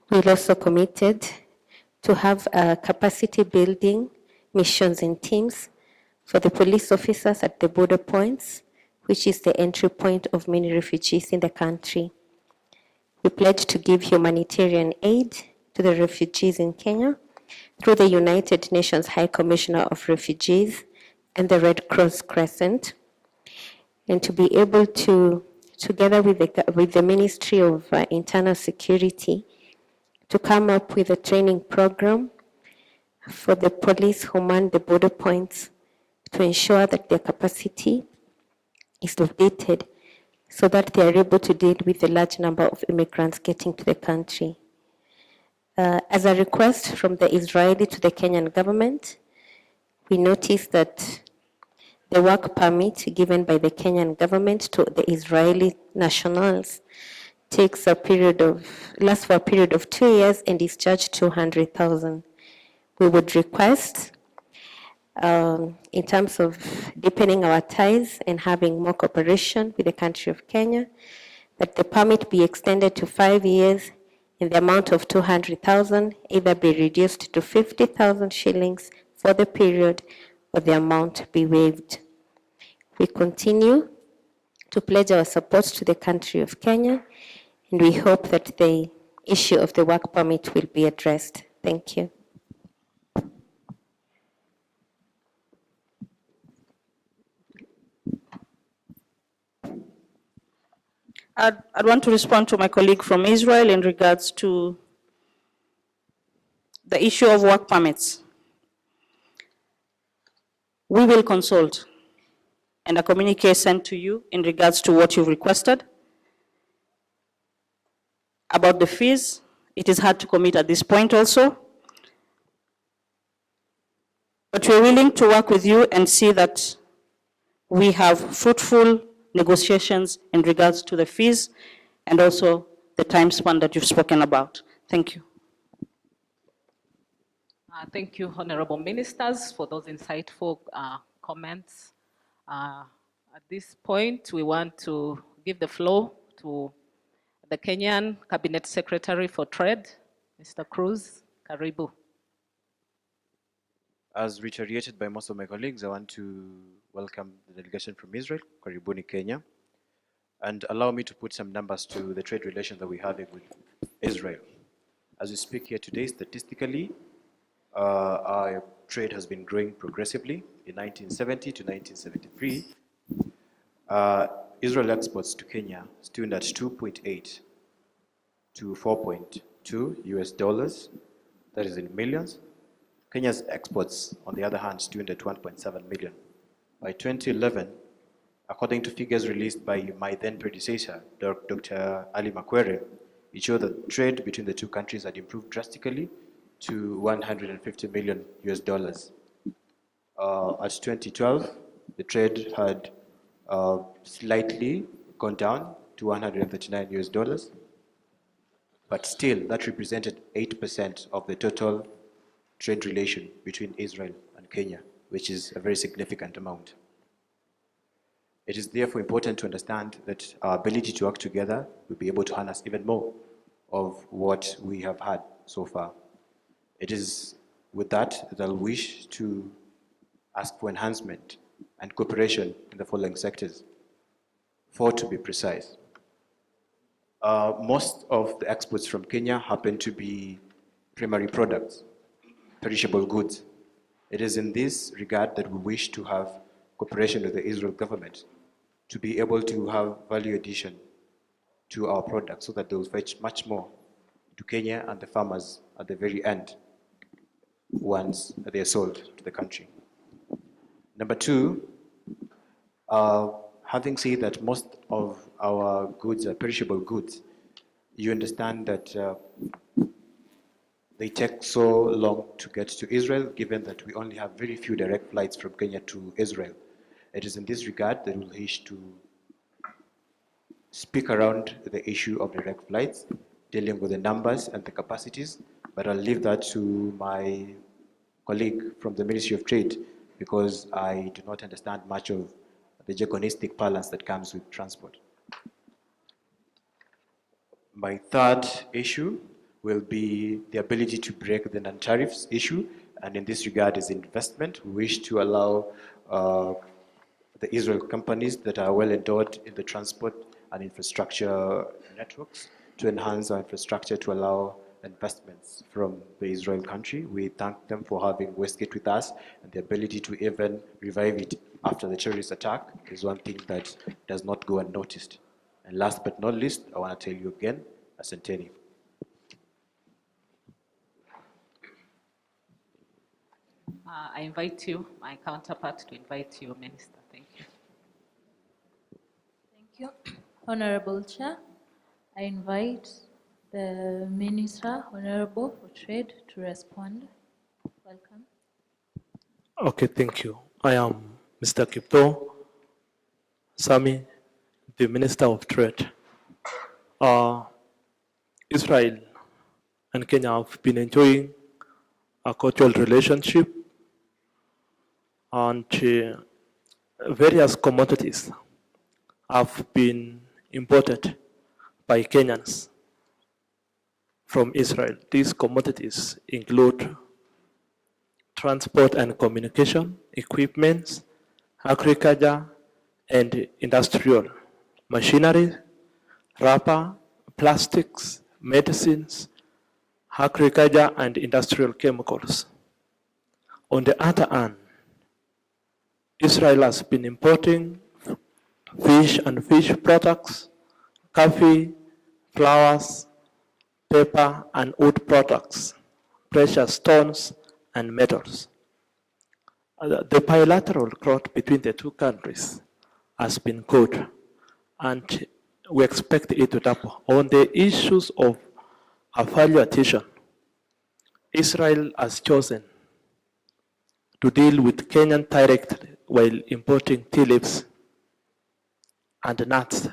We're also committed to have capacity building missions and teams for the police officers at the border points, which is the entry point of many refugees in the country. We pledge to give humanitarian aid to the refugees in Kenya through the United Nations High Commissioner of Refugees and the Red Cross Crescent, and to be able to, together with the Ministry of Internal Security, to come up with a training program for the police who man the border points to ensure that their capacity is updated so that they are able to deal with the large number of immigrants getting to the country. As a request from the Israeli to the Kenyan government, we noticed that the work permit given by the Kenyan government to the Israeli nationals lasts for a period of 2 years and is charged 200,000. We would request, in terms of deepening our ties and having more cooperation with the country of Kenya, that the permit be extended to 5 years and the amount of 200,000 either be reduced to 50,000 shillings for the period or the amount be waived. We continue to pledge our support to the country of Kenya, and we hope that the issue of the work permit will be addressed. Thank you. I'd want to respond to my colleague from Israel in regards to the issue of work permits. We will consult and a communique sent to you in regards to what you've requested. About the fees, it is hard to commit at this point also. But we're willing to work with you and see that we have fruitful negotiations in regards to the fees and also the time span that you've spoken about. Thank you. Thank you, Honorable Ministers, for those insightful comments. At this point, we want to give the floor to the Kenyan Cabinet Secretary for Trade, Mr. Cruz. Karibu. As reiterated by most of my colleagues, I want to welcome the delegation from Israel, Karibuni, Kenya, and allow me to put some numbers to the trade relations that we have with Israel. As we speak here today, statistically, our trade has been growing progressively. In 1970 to 1973, Israel exports to Kenya stood at 2.8 to 4.2 US dollars, that is in millions. Kenya's exports, on the other hand, stood at 1.7 million. By 2011, according to figures released by my then predecessor, Dr. Ali Makwere, it showed that trade between the two countries had improved drastically to 150 million US dollars. At 2012, the trade had slightly gone down to 139 US dollars, but still that represented 8% of the total trade relation between Israel and Kenya, which is a very significant amount. It is therefore important to understand that our ability to work together will be able to harness even more of what we have had so far. It is with that that I'll wish to ask for enhancement and cooperation in the following sectors. 4 to be precise. Most of the exports from Kenya happen to be primary products, perishable goods. It is in this regard that we wish to have cooperation with the Israel government to be able to have value addition to our products so that they will fetch much more to Kenya and the farmers at the very end once they are sold to the country. Number 2, having said that most of our goods are perishable goods, you understand that they take so long to get to Israel, given that we only have very few direct flights from Kenya to Israel. It is in this regard that we wish to speak around the issue of direct flights, dealing with the numbers and the capacities, but I'll leave that to my colleague from the Ministry of Trade because I do not understand much of the jargonistic balance that comes with transport. My third issue will be the ability to break the non-tariffs issue, and in this regard is investment. We wish to allow the Israel companies that are well endowed in the transport and infrastructure networks to enhance our infrastructure to allow investments from the Israel country. We thank them for having Westgate with us, and the ability to even revive it after the terrorist attack is one thing that does not go unnoticed. And last but not least, I want to tell you again, Asanteni. I invite you, my counterpart, to invite you, Minister. Thank you. Thank you. Honorable Chair, I invite the Minister, Honorable for Trade, to respond. Welcome. Okay, thank you. I am Mr. Kipto Sami, the Minister of Trade. Israel and Kenya have been enjoying a cordial relationship, and various commodities have been imported by Kenyans from Israel. These commodities include transport and communication, equipment, agriculture, and industrial machinery, rubber, plastics, medicines, agriculture, and industrial chemicals. On the other hand, Israel has been importing fish and fish products, coffee, flowers, paper, and wood products, precious stones, and metals. The bilateral growth between the two countries has been good, and we expect it to double. On the issues of value addition, Israel has chosen to deal with Kenyan directly while importing tea leaves and nuts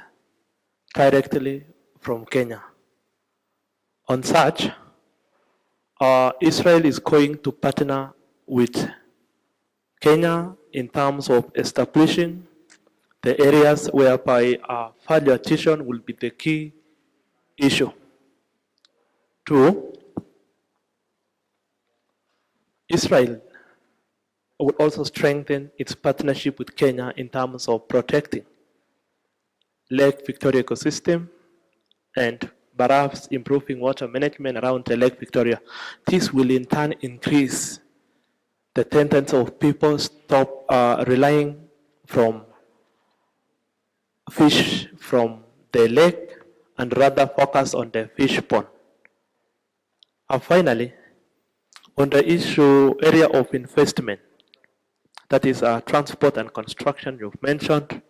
directly from Kenya. On such, Israel is going to partner with Kenya in terms of establishing the areas whereby value addition will be the key issue. Two, Israel will also strengthen its partnership with Kenya in terms of protecting Lake Victoria ecosystem and perhaps improving water management around the Lake Victoria. This will in turn increase the tendency of people stop relying from fish from the lake and rather focus on the fish pond. And finally, on the area of investment, that is transport and construction you've mentioned,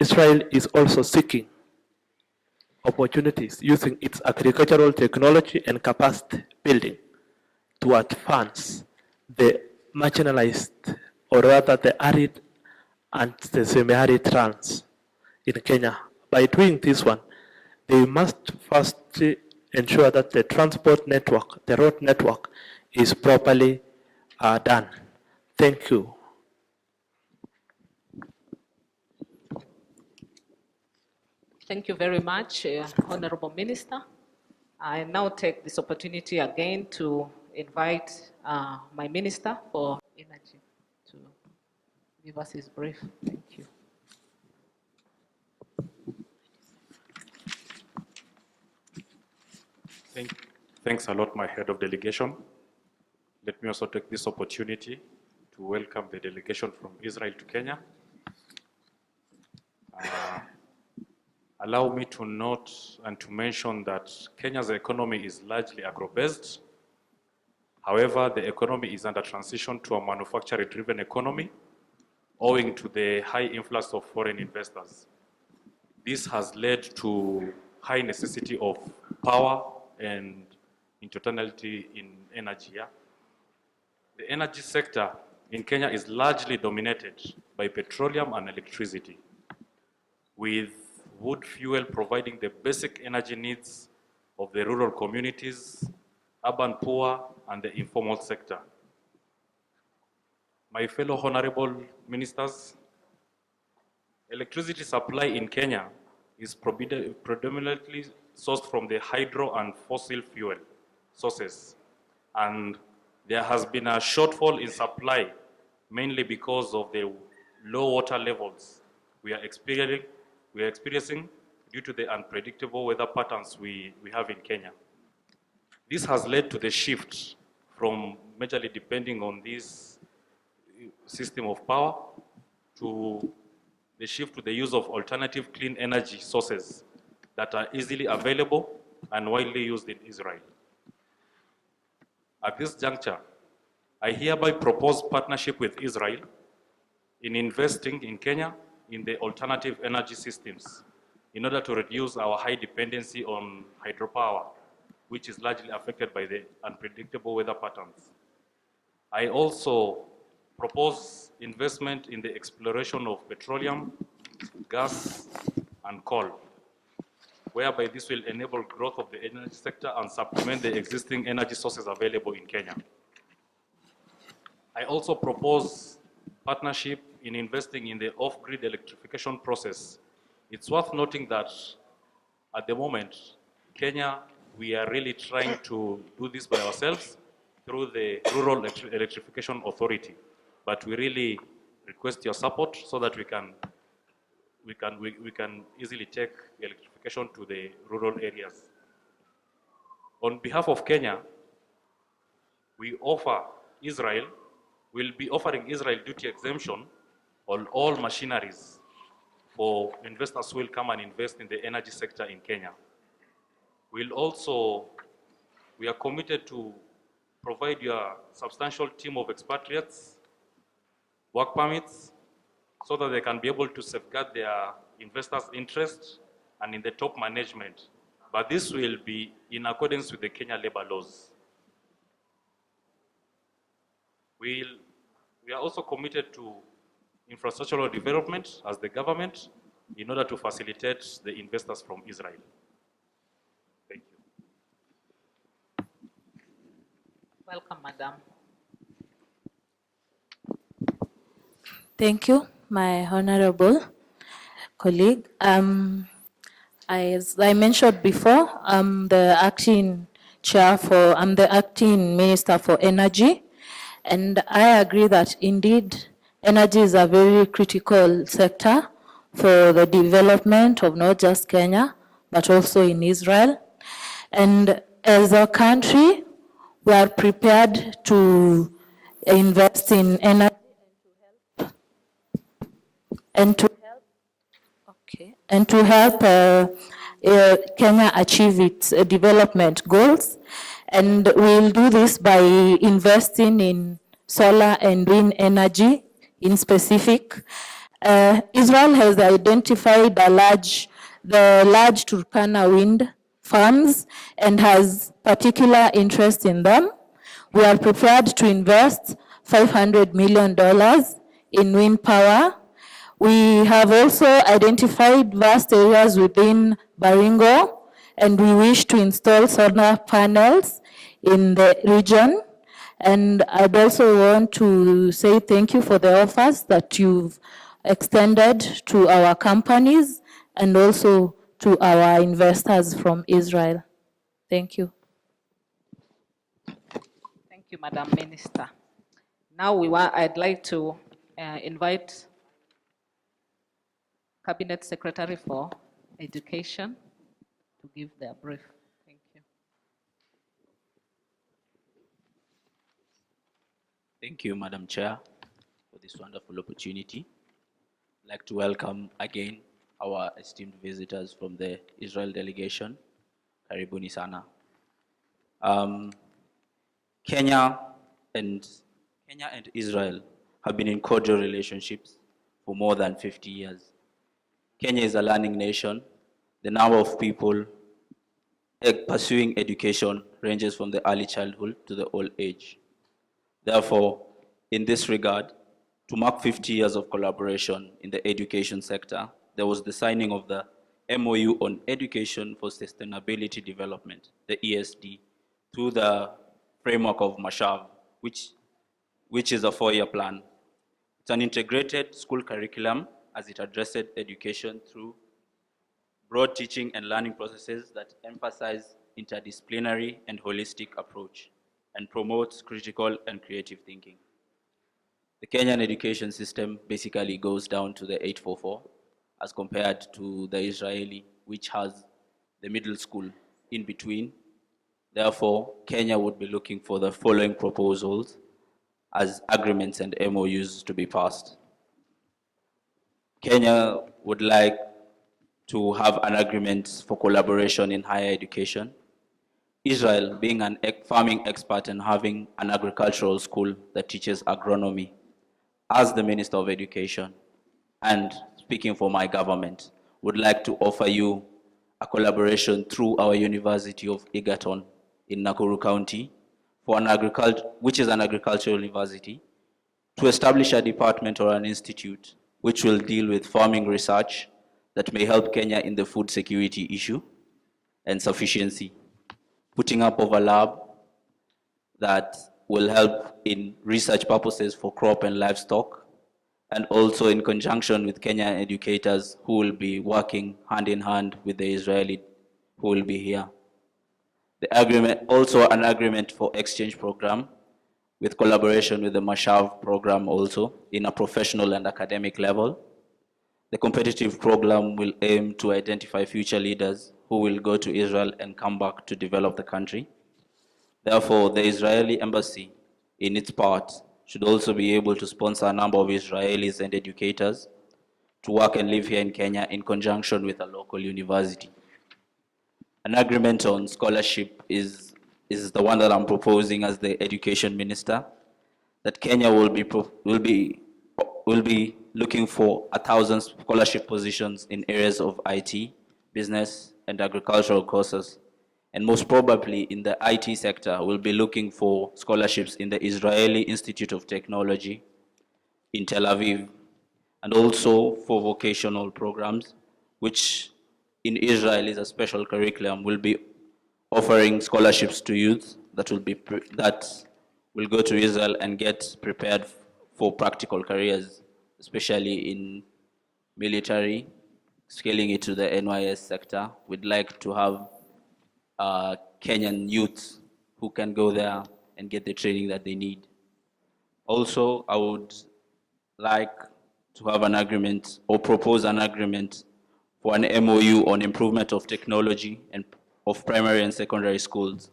Israel is also seeking opportunities using its agricultural technology and capacity building to advance the marginalized, or rather the arid and the semi-arid lands in Kenya. By doing this one, they must first ensure that the transport network, the road network, is properly done. Thank you. Thank you very much, Honorable Minister. I now take this opportunity again to invite my Minister for Energy to give us his brief. Thank you. Thanks a lot, my head of delegation. Let me also take this opportunity to welcome the delegation from Israel to Kenya. Allow me to note and to mention that Kenya's economy is largely agro-based. However, the economy is under transition to a manufacturing-driven economy owing to the high influx of foreign investors. This has led to high necessity of power and in totality in energy. Yeah? The energy sector in Kenya is largely dominated by petroleum and electricity, with wood fuel providing the basic energy needs of the rural communities, urban poor, and the informal sector. My fellow honorable ministers, electricity supply in Kenya is predominantly sourced from the hydro and fossil fuel sources. And there has been a shortfall in supply, mainly because of the low water levels we are experiencing due to the unpredictable weather patterns we have in Kenya. This has led to the shift from majorly depending on this system of power to the shift to the use of alternative clean energy sources that are easily available and widely used in Israel. At this juncture, I hereby propose partnership with Israel in investing in Kenya in the alternative energy systems in order to reduce our high dependency on hydropower, which is largely affected by the unpredictable weather patterns. I also propose investment in the exploration of petroleum, gas, and coal, whereby this will enable growth of the energy sector and supplement the existing energy sources available in Kenya. I also propose partnership in investing in the off-grid electrification process. It's worth noting that at the moment, Kenya, we are really trying to do this by ourselves through the Rural Electrification Authority. But we really request your support so that we can easily take electrification to the rural areas. On behalf of Kenya, we'll be offering Israel duty exemption on all machineries for investors who will come and invest in the energy sector in Kenya. We are committed to provide you a substantial team of expatriates, work permits, so that they can be able to safeguard their investors' interests and in the top management. But this will be in accordance with the Kenya labor laws. We are also committed to infrastructural development as the government in order to facilitate the investors from Israel. Thank you. Welcome, Madam. Thank you, my honorable colleague. As I mentioned before, I'm the acting minister for energy, and I agree that indeed energy is a very critical sector for the development of not just Kenya, but also in Israel. And as a country, we are prepared to invest in energy and to help Kenya achieve its development goals. And we'll do this by investing in solar and wind energy in specific. Israel has identified the large Turkana wind farms and has particular interest in them. We are prepared to invest $500 million in wind power. We have also identified vast areas within Baringo, and we wish to install solar panels in the region. And I'd also want to say thank you for the offers that you've extended to our companies and also to our investors from Israel. Thank you. Thank you, Madam Minister. Now I'd like to invite Cabinet Secretary for Education to give their brief. Thank you. Thank you, Madam Chair, for this wonderful opportunity. I'd like to welcome again our esteemed visitors from the Israel delegation. Karibuni sana. Kenya and Israel have been in cordial relationships for more than 50 years. Kenya is a learning nation. The number of people pursuing education ranges from the early childhood to the old age. Therefore, in this regard, to mark 50 years of collaboration in the education sector, there was the signing of the MOU on Education for Sustainability Development, the ESD, through the framework of Mashav, which is a 4-year plan. It's an integrated school curriculum as it addresses education through broad teaching and learning processes that emphasize interdisciplinary and holistic approach and promotes critical and creative thinking. The Kenyan education system basically goes down to the 844 as compared to the Israeli, which has the middle school in between. Therefore, Kenya would be looking for the following proposals as agreements and MOUs to be passed. Kenya would like to have an agreement for collaboration in higher education. Israel, being an farming expert and having an agricultural school that teaches agronomy, as the Minister of Education, and speaking for my government, would like to offer you a collaboration through our University of Egerton in Nakuru County, for which is an agricultural university, to establish a department or an institute which will deal with farming research that may help Kenya in the food security issue and sufficiency. Putting up of a lab that will help in research purposes for crop and livestock, and also in conjunction with Kenyan educators who will be working hand in hand with the Israeli who will be here. The agreement, also an agreement for exchange program with collaboration with the Mashav program also in a professional and academic level. The competitive program will aim to identify future leaders who will go to Israel and come back to develop the country. Therefore, the Israeli embassy, in its part, should also be able to sponsor a number of Israelis and educators to work and live here in Kenya in conjunction with a local university. An agreement on scholarship is the one that I'm proposing as the education minister, that Kenya will be looking for 1,000 scholarship positions in areas of IT, business, and agricultural courses. And most probably in the IT sector, we'll be looking for scholarships in the Israeli Institute of Technology in Tel Aviv, and also for vocational programs, which in Israel is a special curriculum. We'll be offering scholarships to youth that will go to Israel and get prepared for practical careers, especially in military, scaling it to the NYS sector. We'd like to have Kenyan youth who can go there and get the training that they need. Also, I would like to have an agreement or propose an agreement for an MOU on improvement of technology and of primary and secondary schools.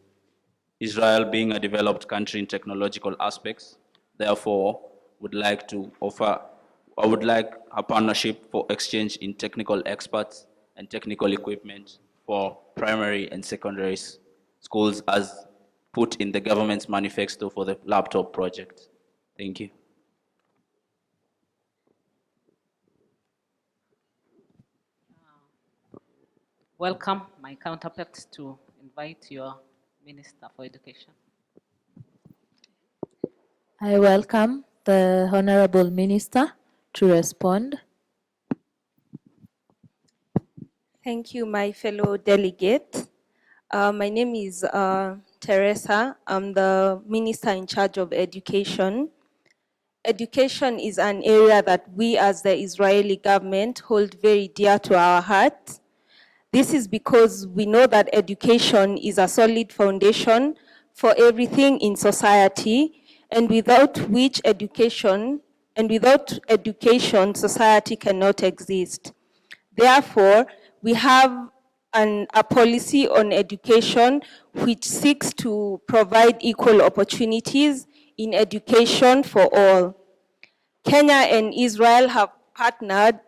Israel being a developed country in technological aspects, therefore would like to offer, I would like a partnership for exchange in technical experts and technical equipment for primary and secondary schools as put in the government's manifesto for the laptop project. Thank you. Welcome my counterpart to invite your Minister for Education. I welcome the Honorable Minister to respond. Thank you, my fellow delegate. My name is Teresa. I'm the Minister in charge of education. Education is an area that we as the Israeli government hold very dear to our hearts. This is because we know that education is a solid foundation for everything in society, and without education, society cannot exist. Therefore, we have a policy on education which seeks to provide equal opportunities in education for all. Kenya and Israel have partnered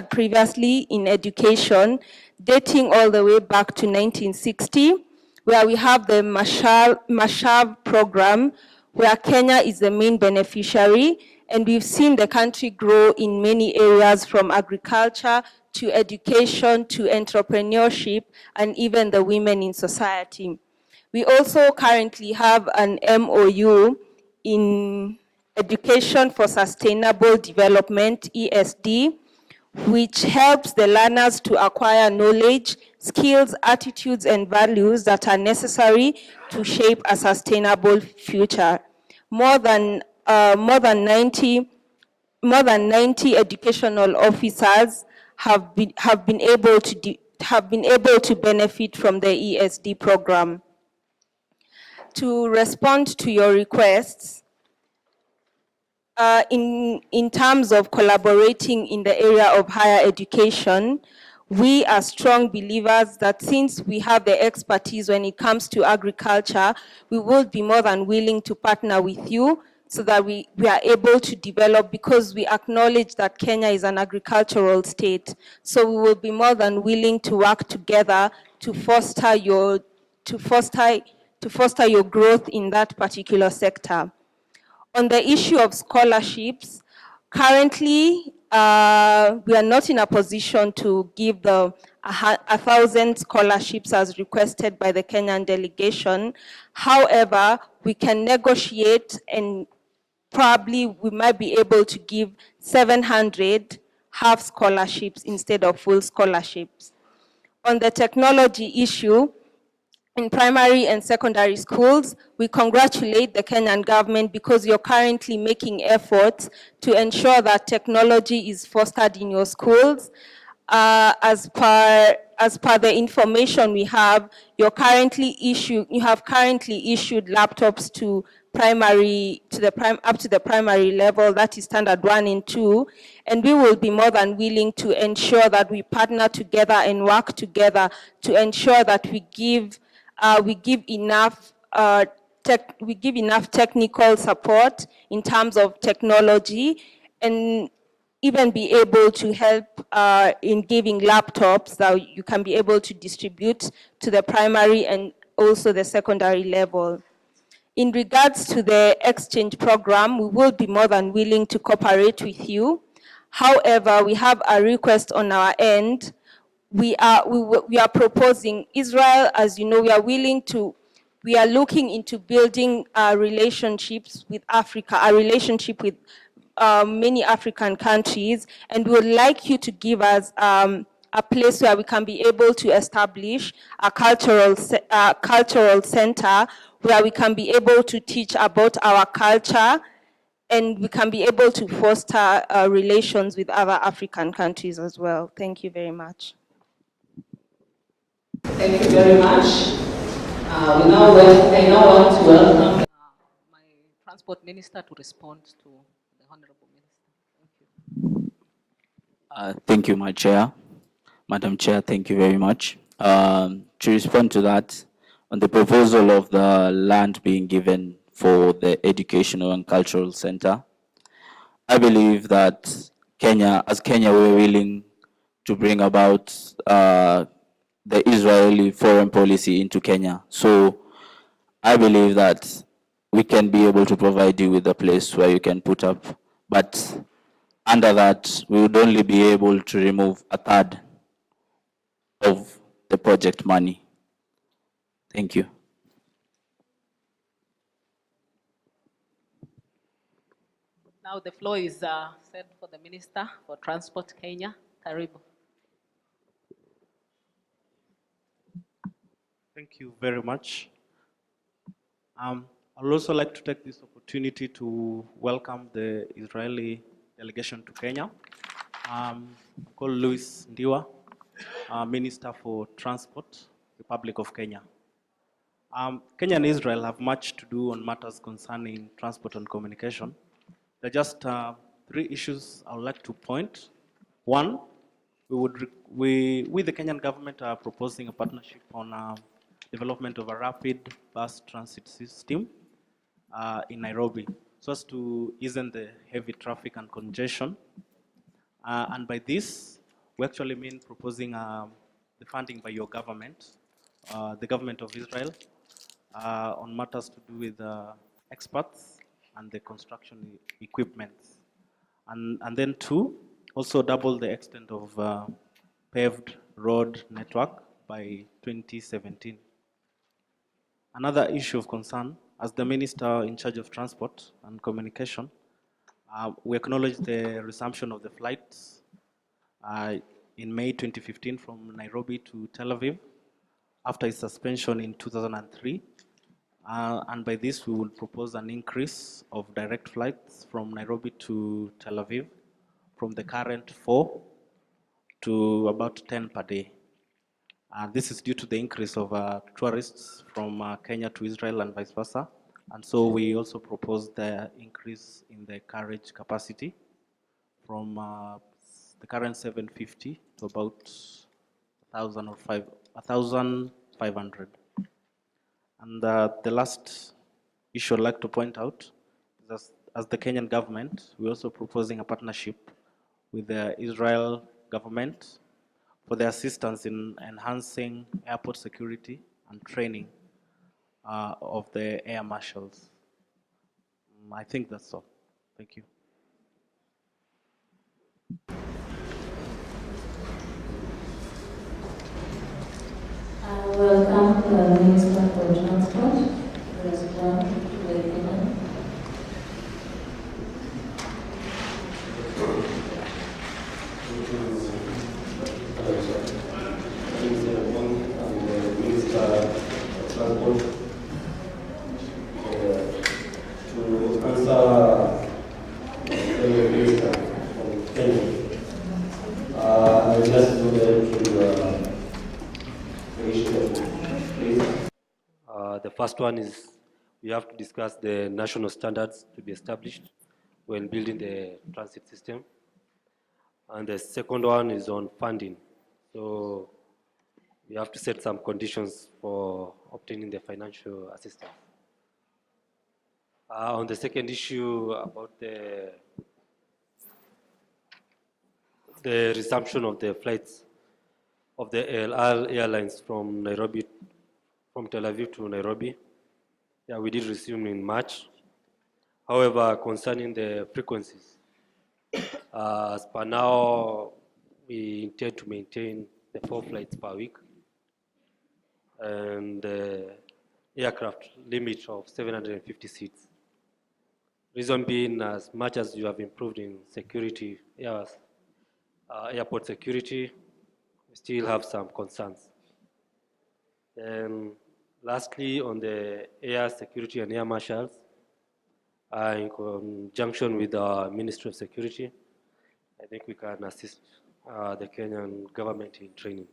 previously in education, dating all the way back to 1960, where we have the Mashav program, where Kenya is the main beneficiary, and we've seen the country grow in many areas, from agriculture to education to entrepreneurship, and even the women in society. We also currently have an MOU in Education for Sustainable Development, ESD, which helps the learners to acquire knowledge, skills, attitudes, and values that are necessary to shape a sustainable future. More than 90 educational officers have been able to benefit from the ESD program. To respond to your requests, in terms of collaborating in the area of higher education, we are strong believers that since we have the expertise when it comes to agriculture, we will be more than willing to partner with you so that we are able to develop, because we acknowledge that Kenya is an agricultural state. So we will be more than willing to work together to foster your growth in that particular sector. On the issue of scholarships, currently we are not in a position to give the 1,000 scholarships as requested by the Kenyan delegation. However, we can negotiate, and probably we might be able to give 700 half scholarships instead of full scholarships. On the technology issue, in primary and secondary schools, we congratulate the Kenyan government because you're currently making efforts to ensure that technology is fostered in your schools. As per the information we have, you have currently issued laptops to up to the primary level, that is standard 1 and 2, and we will be more than willing to ensure that we partner together and work together to ensure that we give enough technical support in terms of technology, and even be able to help in giving laptops that you can be able to distribute to the primary and also the secondary level. In regards to the exchange program, we will be more than willing to cooperate with you. However, we have a request on our end. We are proposing Israel, as you know, we are looking into building relationships with Africa, a relationship with many African countries, and we would like you to give us a place where we can be able to establish a cultural center where we can be able to teach about our culture, and we can be able to foster relations with other African countries as well. Thank you very much. Thank you very much. I now want to welcome my Transport Minister to respond to the Honorable Minister. Thank you. Thank you, my Chair. Madam Chair, thank you very much. To respond to that, on the proposal of the land being given for the Educational and Cultural Center, I believe that as Kenya, we're willing to bring about the Israeli foreign policy into Kenya. So I believe that we can be able to provide you with a place where you can put up, but under that, we would only be able to remove a third of the project money. Thank you. Now the floor is set for the Minister for Transport, Kenya. Karibu. Thank you very much. I'd also like to take this opportunity to welcome the Israeli delegation to Kenya. Called Louis Ndiwa, Minister for Transport, Republic of Kenya. Kenya and Israel have much to do on matters concerning transport and communication. There are just 3 issues I would like to point. One, we the Kenyan government are proposing a partnership on development of a rapid bus transit system in Nairobi, so as to ease the heavy traffic and congestion. And by this, we actually mean proposing the funding by your government, the government of Israel, on matters to do with experts and the construction equipment. And then 2, also double the extent of paved road network by 2017. Another issue of concern, as the Minister in charge of Transport and Communication, we acknowledge the resumption of the flights in May 2015 from Nairobi to Tel Aviv after its suspension in 2003. And by this, we will propose an increase of direct flights from Nairobi to Tel Aviv from the current 4 to about 10 per day. This is due to the increase of tourists from Kenya to Israel and vice versa. And so we also proposed the increase in the carriage capacity from the current 750 to about 1,500. And the last issue I'd like to point out is as the Kenyan government, we're also proposing a partnership with the Israel government for the assistance in enhancing airport security and training of the air marshals. I think that's all. Thank you. Welcome the Minister for Transport to respond to the Kenyan. The first one is we have to discuss the national standards to be established when building the transit system. And the second one is on funding. So we have to set some conditions for obtaining the financial assistance. On the second issue about the resumption of the flights of the ALR airlines from Tel Aviv to Nairobi. Yeah, we did resume in March. However, concerning the frequencies, as per now, we intend to maintain the 4 flights per week and the aircraft limit of 750 seats. Reason being, as much as you have improved in security, airport security, we still have some concerns. And lastly, on the air security and air marshals, in conjunction with the Ministry of Security, I think we can assist the Kenyan government in training.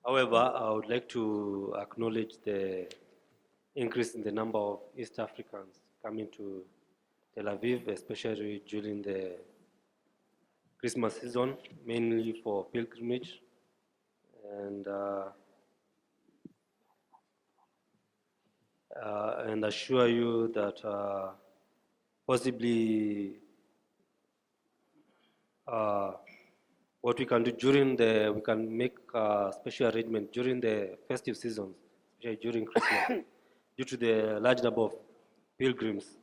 However, I would like to acknowledge the increase in the number of East Africans coming to Tel Aviv, especially during the Christmas season, mainly for pilgrimage. And assure you that possibly what we can do we can make a special arrangement during the festive seasons, especially during Christmas. Due to the large number of pilgrims,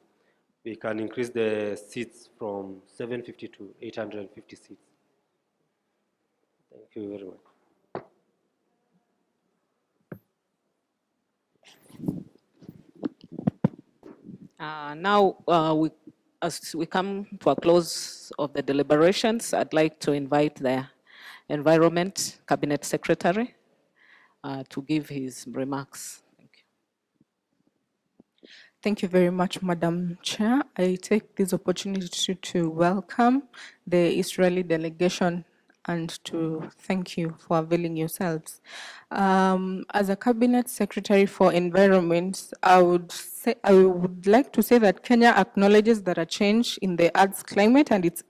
we can increase the seats from 750 to 850 seats. Thank you very much. Now, as we come to a close of the deliberations, I'd like to invite the Environment Cabinet Secretary to give his remarks. Thank you. Thank you very much, Madam Chair. I take this opportunity to welcome the Israeli delegation and to thank you for availing yourselves. As a Cabinet Secretary for Environment, I would like to say that Kenya acknowledges that a change in the Earth's climate and its